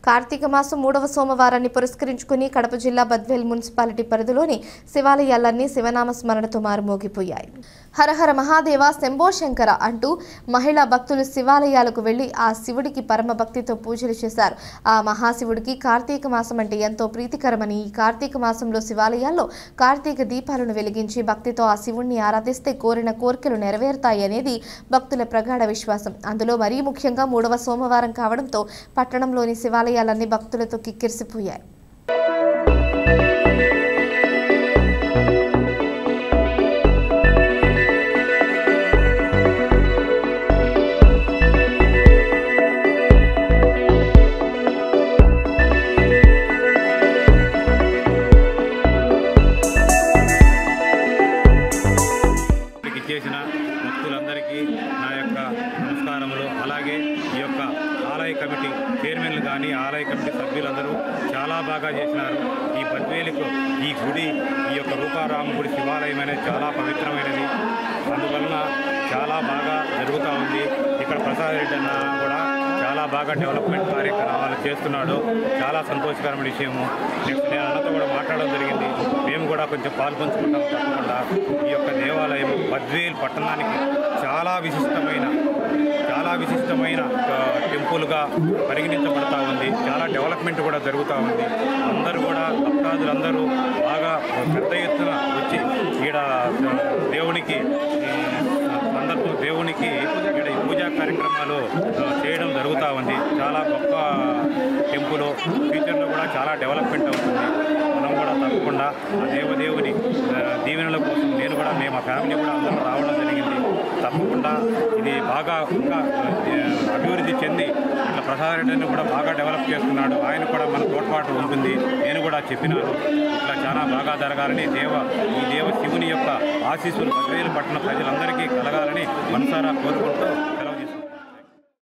కార్తీక మాసం 3వ సోమవారాన్ని పురస్కరించుకుని కడప జిల్లా బద్వేల్ మున్సిపాలిటీ పరిధిలోని శివాలయాలన్నీ శివనామ స్మరణతో మారుమోగిపోయాయి. హరహర మహాదేవ శంభో శంకర అంటూ మహిళా భక్తులు శివాలయాలకు వెళ్లి ఆ శివుడికి పరమ భక్తితో పూజలు చేశారు. ఆ మహాశివుడికి కార్తీక మాసం అంటే ఎంతో ప్రీతికరమని, ఈ కార్తీక మాసంలో శివాలయాల్లో కార్తీక దీపాలను వెలిగించి భక్తితో ఆ శివుణ్ణి ఆరాధిస్తే కోరిన కోరికలు నెరవేరుతాయి అనేది భక్తుల ప్రగాఢ విశ్వాసం. అందులో మరీ ముఖ్యంగా 3వ సోమవారం కావడంతో పట్టణంలోని శివాలయాలన్నీ భక్తులతో కిక్కిరిసిపోయాయి. చేసిన భక్తులందరికీ నా యొక్క నమస్కారములు. అలాగే ఈ యొక్క ఆలయ కమిటీ చైర్మన్లు కానీ ఆలయ కమిటీ సభ్యులందరూ చాలా బాగా చేసినారు. ఈ బద్వేలుకు ఈ గుడి, ఈ యొక్క రూపారామ గుడి శివాలయం అనేది చాలా పవిత్రమైనది. అందువలన చాలా బాగా జరుగుతూ ఉంది. ఇక్కడ ప్రసాద్ రెడ్డి అన్న కూడా చాలా బాగా డెవలప్మెంట్ కార్యక్రమాలు చేస్తున్నాడు. చాలా సంతోషకరమైన విషయము. నెక్స్ట్ నేను అన్నతో కూడా మాట్లాడడం జరిగింది. మేము కూడా కొంచెం పాల్పంచుకుంటాం. తప్పకుండా ఈ యొక్క దేవాలయం బద్వేల్ పట్టణానికి చాలా విశిష్టమైన టెంపుల్గా పరిగణించబడతా ఉంది. చాలా డెవలప్మెంట్ కూడా జరుగుతూ ఉంది. అందరూ కూడా భక్తాదులందరూ బాగా పెద్ద ఎత్తున వచ్చి ఈడ దేవునికి ఇక్కడ ఈ పూజా కార్యక్రమాలు చేయడం జరుగుతూ ఉంది. చాలా గొప్ప టెంపుల్. ఫ్యూచర్లో కూడా చాలా డెవలప్మెంట్ అవుతుంది. మనం కూడా తప్పకుండా ఆ దేవదేవుని దీవెనల కోసం నేను కూడా మా ఫ్యామిలీ కూడా అందరూ రావడం జరిగింది. తప్పకుండా ఇది బాగా ఇంకా అభివృద్ధి చెంది ఇట్లా ప్రసాద్ రెడ్డిని కూడా బాగా డెవలప్ చేస్తున్నాడు. ఆయన కూడా మన తోడ్పాటు ఉంటుంది. నేను కూడా చెప్పినాను ఇట్లా చాలా బాగా జరగాలని ఈ దేవ శివుని యొక్క ఆశీస్సులు బద్వేలు పట్టణ ప్రజలందరికీ కలగాలని మనసారా కోరుకుంటూ